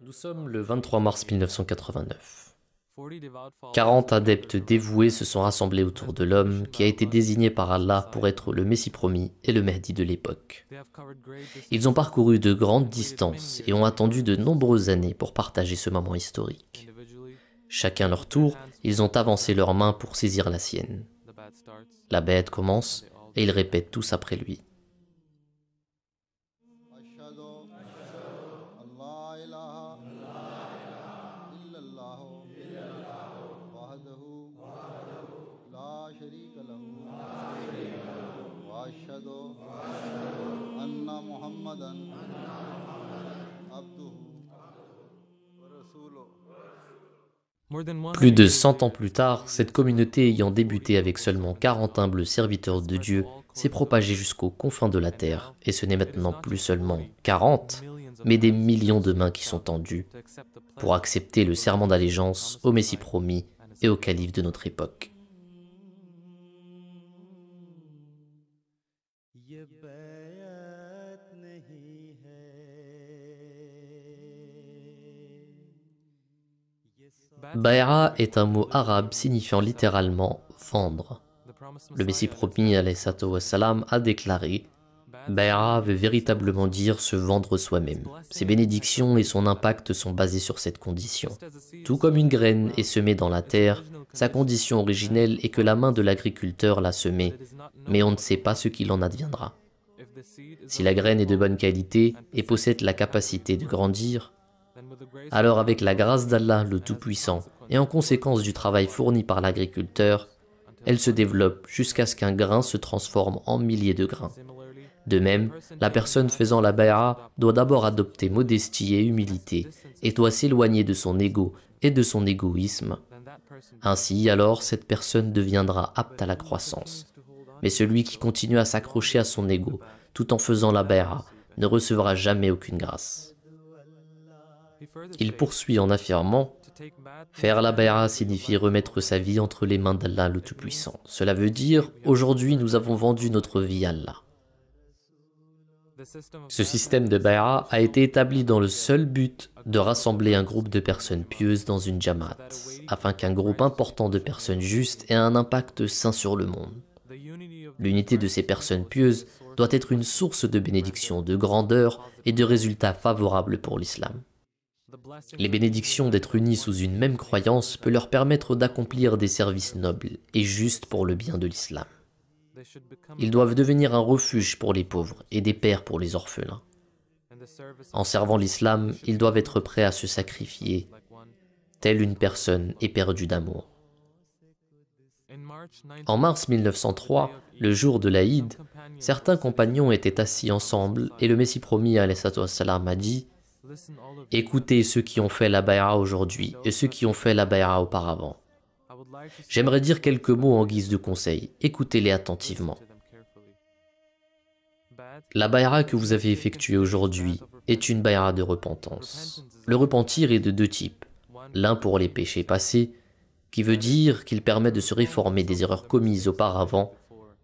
Nous sommes le 23 mars 1989. 40 adeptes dévoués se sont rassemblés autour de l'homme qui a été désigné par Allah pour être le Messie promis et le Mahdi de l'époque. Ils ont parcouru de grandes distances et ont attendu de nombreuses années pour partager ce moment historique. Chacun leur tour, ils ont avancé leurs mains pour saisir la sienne. La bête commence et ils répètent tous après lui. Plus de 100 ans plus tard, cette communauté ayant débuté avec seulement 40 humbles serviteurs de Dieu s'est propagée jusqu'aux confins de la terre, et ce n'est maintenant plus seulement 40, mais des millions de mains qui sont tendues pour accepter le serment d'allégeance au Messie promis et au calife de notre époque. Bay'a est un mot arabe signifiant littéralement « vendre ». Le Messie promis alayhi wassalam a déclaré « Bay'a veut véritablement dire se vendre soi-même. Ses bénédictions et son impact sont basés sur cette condition. Tout comme une graine est semée dans la terre, sa condition originelle est que la main de l'agriculteur l'a semée, mais on ne sait pas ce qu'il en adviendra. Si la graine est de bonne qualité et possède la capacité de grandir, alors avec la grâce d'Allah le Tout-Puissant et en conséquence du travail fourni par l'agriculteur, elle se développe jusqu'à ce qu'un grain se transforme en milliers de grains. De même, la personne faisant la bay'a doit d'abord adopter modestie et humilité et doit s'éloigner de son ego et de son égoïsme. Ainsi, alors, cette personne deviendra apte à la croissance. Mais celui qui continue à s'accrocher à son ego tout en faisant la bay'a ne recevra jamais aucune grâce. Il poursuit en affirmant « Faire la bay'a signifie remettre sa vie entre les mains d'Allah le Tout-Puissant. Cela veut dire « Aujourd'hui, nous avons vendu notre vie à Allah ». Ce système de bay'a a été établi dans le seul but de rassembler un groupe de personnes pieuses dans une jamaat, afin qu'un groupe important de personnes justes ait un impact sain sur le monde. L'unité de ces personnes pieuses doit être une source de bénédiction, de grandeur et de résultats favorables pour l'islam. Les bénédictions d'être unis sous une même croyance peut leur permettre d'accomplir des services nobles et justes pour le bien de l'islam. Ils doivent devenir un refuge pour les pauvres et des pères pour les orphelins. En servant l'islam, ils doivent être prêts à se sacrifier, telle une personne éperdue d'amour. En mars 1903, le jour de l'Aïd, certains compagnons étaient assis ensemble et le Messie promis alayhi wassalam a dit « Écoutez ceux qui ont fait la bay'a aujourd'hui et ceux qui ont fait la bay'a auparavant. J'aimerais dire quelques mots en guise de conseil, écoutez-les attentivement. La bay'a que vous avez effectuée aujourd'hui est une bay'a de repentance. Le repentir est de deux types. L'un pour les péchés passés, qui veut dire qu'il permet de se réformer des erreurs commises auparavant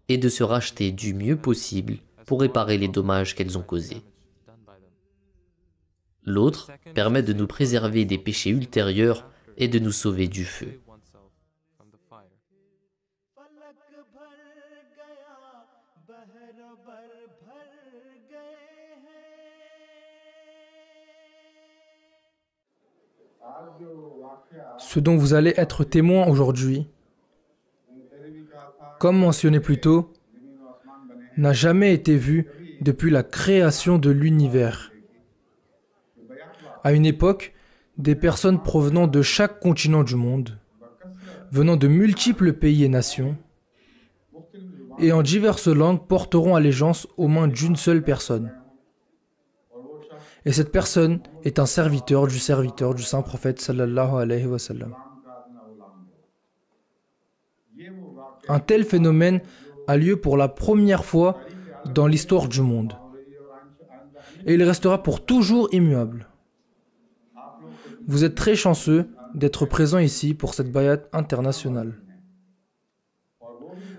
et de se racheter du mieux possible pour réparer les dommages qu'elles ont causés. L'autre permet de nous préserver des péchés ultérieurs et de nous sauver du feu. Ce dont vous allez être témoin aujourd'hui, comme mentionné plus tôt, n'a jamais été vu depuis la création de l'univers. À une époque, des personnes provenant de chaque continent du monde, venant de multiples pays et nations, et en diverses langues porteront allégeance aux mains d'une seule personne. Et cette personne est un serviteur du saint prophète sallallahu alayhi wa sallam. Un tel phénomène a lieu pour la première fois dans l'histoire du monde. Et il restera pour toujours immuable. Vous êtes très chanceux d'être présent ici pour cette bay'at internationale.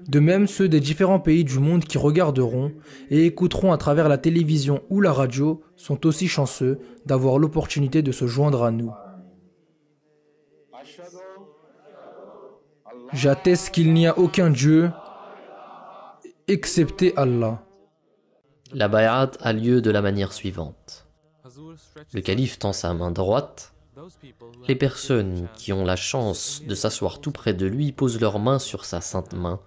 De même, ceux des différents pays du monde qui regarderont et écouteront à travers la télévision ou la radio sont aussi chanceux d'avoir l'opportunité de se joindre à nous. J'atteste qu'il n'y a aucun Dieu excepté Allah. La bay'at a lieu de la manière suivante. Le calife tend sa main droite. Les personnes qui ont la chance de s'asseoir tout près de lui posent leurs mains sur sa sainte main,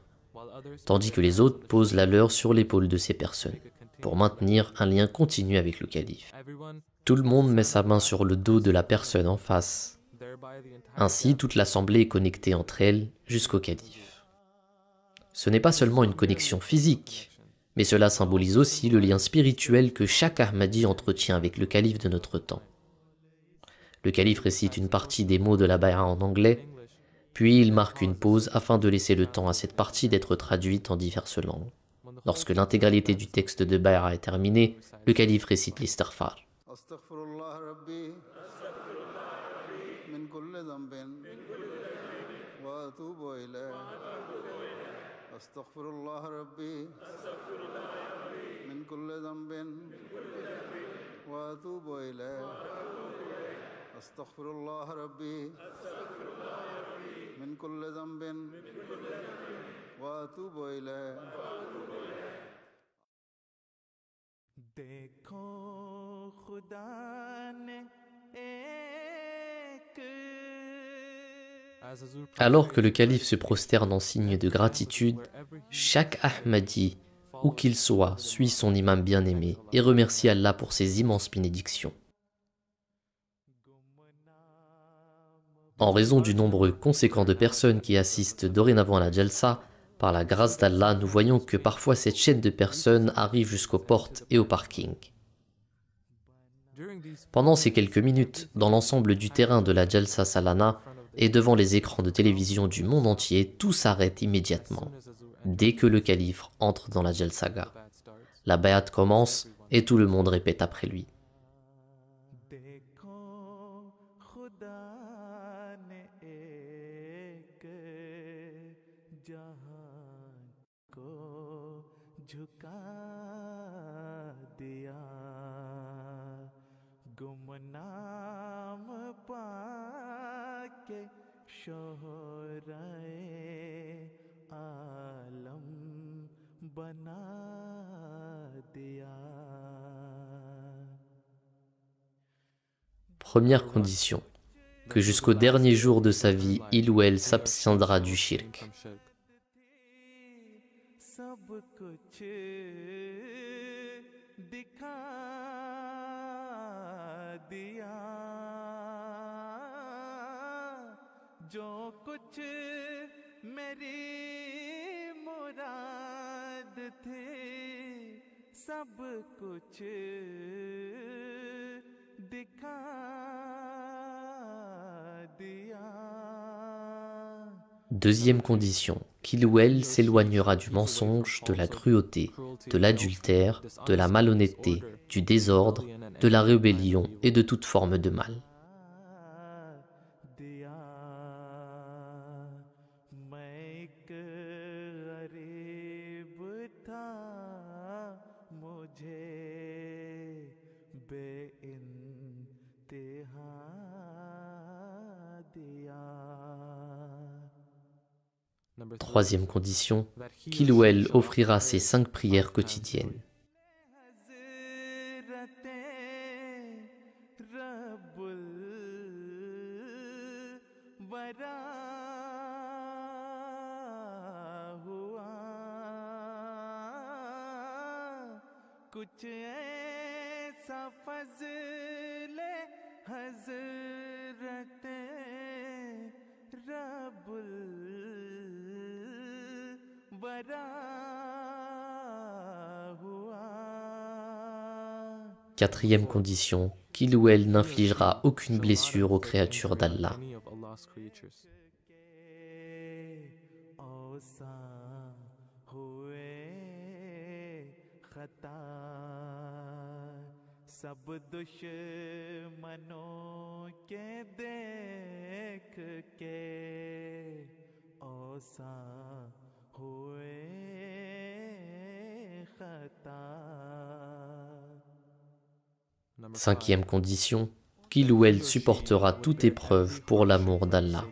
tandis que les autres posent la leur sur l'épaule de ces personnes, pour maintenir un lien continu avec le calife. Tout le monde met sa main sur le dos de la personne en face. Ainsi, toute l'assemblée est connectée entre elles jusqu'au calife. Ce n'est pas seulement une connexion physique, mais cela symbolise aussi le lien spirituel que chaque Ahmadi entretient avec le calife de notre temps. Le calife récite une partie des mots de la bay'a en anglais, puis il marque une pause afin de laisser le temps à cette partie d'être traduite en diverses langues. Lorsque l'intégralité du texte de bay'a est terminée, le calife récite l'istighfar. Alors que le calife se prosterne en signe de gratitude, chaque Ahmadi, où qu'il soit, suit son imam bien-aimé et remercie Allah pour ses immenses bénédictions. En raison du nombre conséquent de personnes qui assistent dorénavant à la Jalsa, par la grâce d'Allah, nous voyons que parfois cette chaîne de personnes arrive jusqu'aux portes et au parking. Pendant ces quelques minutes, dans l'ensemble du terrain de la Jalsa Salana et devant les écrans de télévision du monde entier, tout s'arrête immédiatement. Dès que le calife entre dans la Jalsaga, la bay'at commence et tout le monde répète après lui. Première condition, que jusqu'au dernier jour de sa vie, il ou elle s'abstiendra du shirk. Deuxième condition, qu'il ou elle s'éloignera du mensonge, de la cruauté, de l'adultère, de la malhonnêteté, du désordre, de la rébellion et de toute forme de mal. Troisième condition, qu'il ou elle offrira ses 5 prières quotidiennes. Quatrième condition, qu'il ou elle n'infligera aucune blessure aux créatures d'Allah. Cinquième condition, qu'il ou elle supportera toute épreuve pour l'amour d'Allah.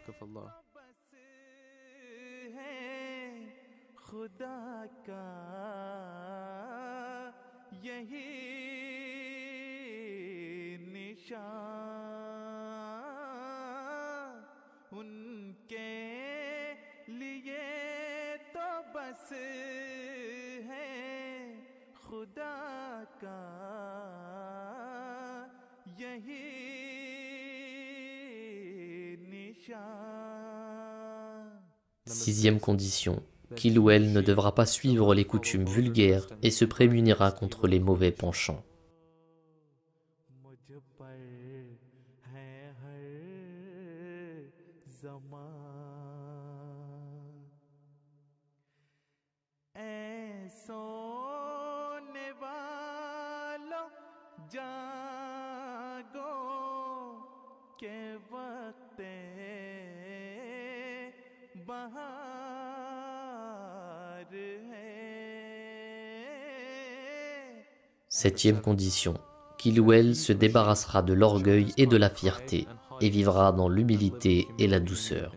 Sixième condition, qu'il ou elle ne devra pas suivre les coutumes vulgaires et se prémunira contre les mauvais penchants. Septième condition, qu'il ou elle se débarrassera de l'orgueil et de la fierté et vivra dans l'humilité et la douceur.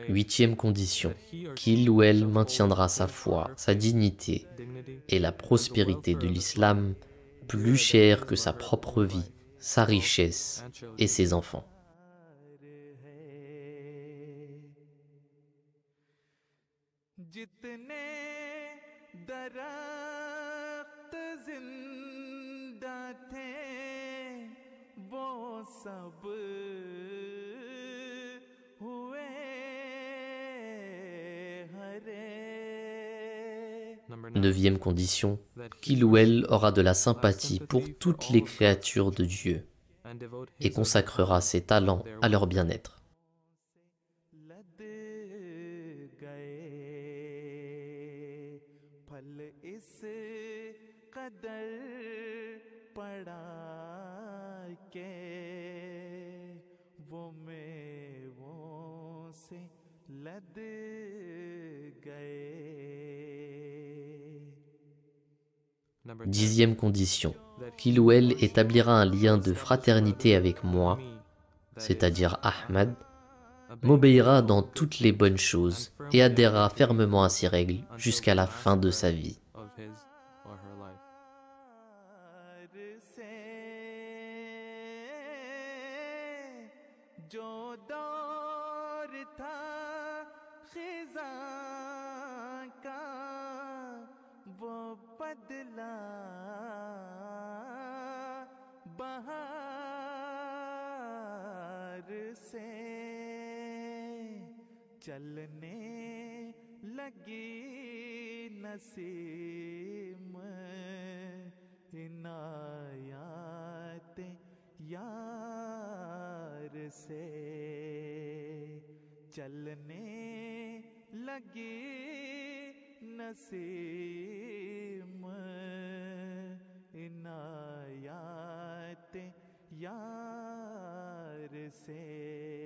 Huitième condition, qu'il ou elle maintiendra sa foi, sa dignité et la prospérité de l'islam plus chère que sa propre vie, sa richesse et ses enfants. Neuvième condition, qu'il ou elle aura de la sympathie pour toutes les créatures de Dieu et consacrera ses talents à leur bien-être. Dixième condition, qu'il ou elle établira un lien de fraternité avec moi, c'est-à-dire Ahmad, m'obéira dans toutes les bonnes choses et adhérera fermement à ses règles jusqu'à la fin de sa vie. यार से